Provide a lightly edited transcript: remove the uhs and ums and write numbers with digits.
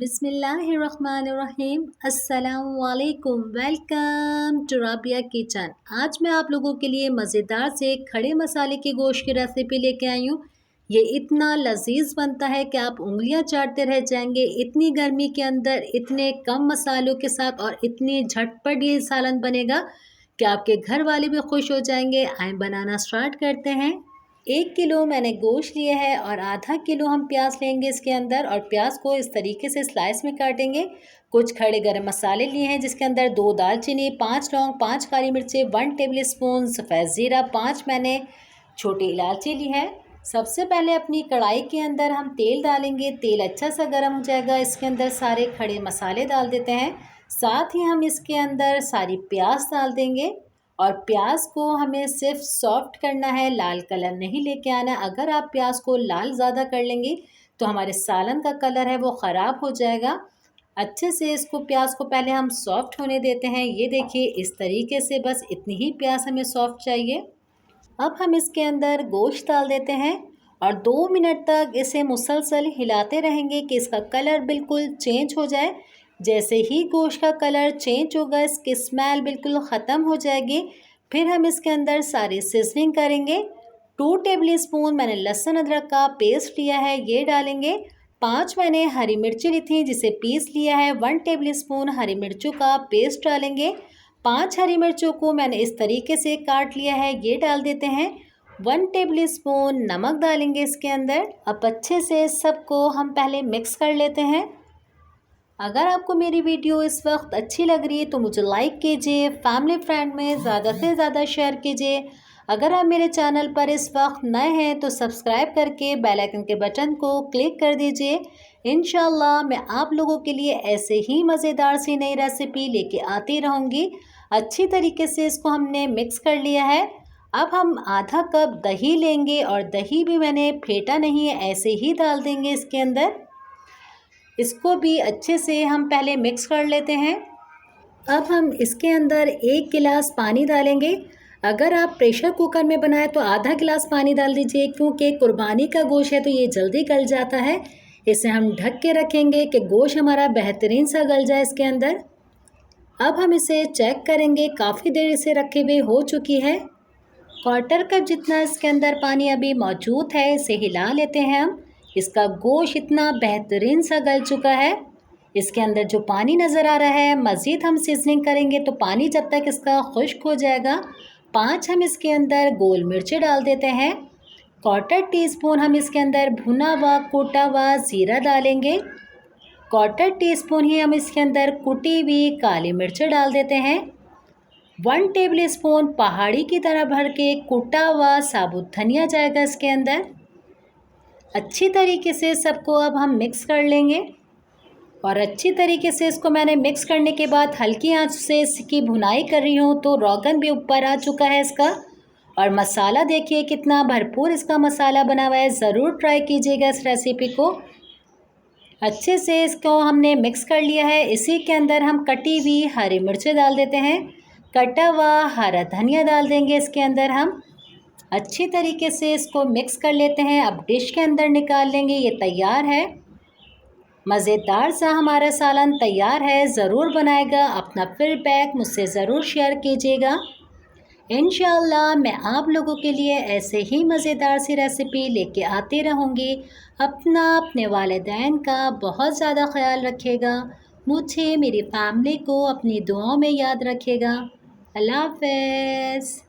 बिस्मिल्लाहिर्रहमानिर्रहीम। अस्सलामुअलैकुम। Welcome to Rabia kitchen. आज मैं आप लोगों के लिए मज़ेदार से खड़े मसाले के गोश्त की रेसिपी लेके आई हूँ। ये इतना लजीज बनता है कि आप उंगलियां चाटते रह जाएंगे। इतनी गर्मी के अंदर इतने कम मसालों के साथ और इतनी झटपट ये सालन बनेगा कि आपके घर वाले भी खुश हो जाएंगे। आए बनाना स्टार्ट करते हैं। 1 किलो मैंने गोश्त लिया है और आधा किलो हम प्याज लेंगे इसके अंदर, और प्याज को इस तरीके से स्लाइस में काटेंगे। कुछ खड़े गरम मसाले लिए हैं जिसके अंदर 2 दालचीनी, 5 लौंग, 5 काली मिर्चें, 1 टेबल स्पून सफ़ेद ज़ीरा, 5 मैंने छोटी इलायची ली है। सबसे पहले अपनी कढ़ाई के अंदर हम तेल डालेंगे। तेल अच्छा सा गर्म हो जाएगा, इसके अंदर सारे खड़े मसाले डाल देते हैं। साथ ही हम इसके अंदर सारी प्याज डाल देंगे और प्याज को हमें सिर्फ सॉफ्ट करना है, लाल कलर नहीं लेके आना। अगर आप प्याज को लाल ज़्यादा कर लेंगे तो हमारे सालन का कलर है वो ख़राब हो जाएगा। अच्छे से इसको प्याज को पहले हम सॉफ्ट होने देते हैं। ये देखिए इस तरीके से, बस इतनी ही प्याज हमें सॉफ्ट चाहिए। अब हम इसके अंदर गोश्त डाल देते हैं और 2 मिनट तक इसे मुसलसल हिलाते रहेंगे कि इसका कलर बिल्कुल चेंज हो जाए। जैसे ही गोश्त का कलर चेंज होगा, इसकी स्मेल बिल्कुल ख़त्म हो जाएगी। फिर हम इसके अंदर सारी सीजनिंग करेंगे। 2 टेबल स्पून मैंने लहसुन अदरक का पेस्ट लिया है, ये डालेंगे। 5 मैंने हरी मिर्ची ली थी जिसे पीस लिया है, 1 टेबल स्पून हरी मिर्चों का पेस्ट डालेंगे। 5 हरी मिर्चों को मैंने इस तरीके से काट लिया है, ये डाल देते हैं। 1 टेबल स्पून नमक डालेंगे इसके अंदर। अब अच्छे से सबको हम पहले मिक्स कर लेते हैं। अगर आपको मेरी वीडियो इस वक्त अच्छी लग रही है तो मुझे लाइक कीजिए, फैमिली फ्रेंड में ज़्यादा से ज़्यादा शेयर कीजिए। अगर आप मेरे चैनल पर इस वक्त नए हैं तो सब्सक्राइब करके बेल आइकन के बटन को क्लिक कर दीजिए। इंशाल्लाह मैं आप लोगों के लिए ऐसे ही मज़ेदार सी नई रेसिपी लेके आती रहूँगी। अच्छी तरीके से इसको हमने मिक्स कर लिया है। अब हम आधा कप दही लेंगे और दही भी मैंने फेंटा नहीं है, ऐसे ही डाल देंगे इसके अंदर। इसको भी अच्छे से हम पहले मिक्स कर लेते हैं। अब हम इसके अंदर 1 गिलास पानी डालेंगे। अगर आप प्रेशर कुकर में बनाएं तो आधा गिलास पानी डाल दीजिए, क्योंकि कुर्बानी का गोश्त है तो ये जल्दी गल जाता है। इसे हम ढक के रखेंगे कि गोश्त हमारा बेहतरीन सा गल जाए इसके अंदर। अब हम इसे चेक करेंगे, काफ़ी देर इसे रखे हुए हो चुकी है। 1/4 कप जितना इसके अंदर पानी अभी मौजूद है, इसे हिला लेते हैं हम। इसका गोश्त इतना बेहतरीन सा गल चुका है। इसके अंदर जो पानी नज़र आ रहा है, मज़ीद हम सीजनिंग करेंगे तो पानी जब तक इसका खुश्क हो जाएगा। 5 हम इसके अंदर गोल मिर्चें डाल देते हैं। 1/4 टीस्पून हम इसके अंदर भुना हुआ कूटा हुआ ज़ीरा डालेंगे। 1/4 टीस्पून ही हम इसके अंदर कुटी हुई काली मिर्चें डाल देते हैं। 1 टेबल स्पून पहाड़ी की तरह भर के कुटा हुआ साबुत धनिया जाएगा इसके अंदर। अच्छी तरीके से सबको अब हम मिक्स कर लेंगे और अच्छी तरीके से इसको मैंने मिक्स करने के बाद हल्की आंच से इसकी भुनाई कर रही हूँ तो रोगन भी ऊपर आ चुका है इसका। और मसाला देखिए कितना भरपूर इसका मसाला बना हुआ है। ज़रूर ट्राई कीजिएगा इस रेसिपी को। अच्छे से इसको हमने मिक्स कर लिया है। इसी के अंदर हम कटी हुई हरी मिर्चें डाल देते हैं। कटा हुआ हरा धनिया डाल देंगे इसके अंदर हम। अच्छी तरीके से इसको मिक्स कर लेते हैं। अब डिश के अंदर निकाल लेंगे। ये तैयार है। मज़ेदार सा हमारा सालन तैयार है। ज़रूर बनाएगा, अपना फीडबैक मुझसे ज़रूर शेयर कीजिएगा। इंशाअल्लाह मैं आप लोगों के लिए ऐसे ही मज़ेदार सी रेसिपी लेके आती रहूँगी। अपने वालिदैन का बहुत ज़्यादा ख्याल रखिएगा। मुझे, मेरी फैमिली को अपनी दुआओं में याद रखिएगा। अल्लाह हाफ़िज़।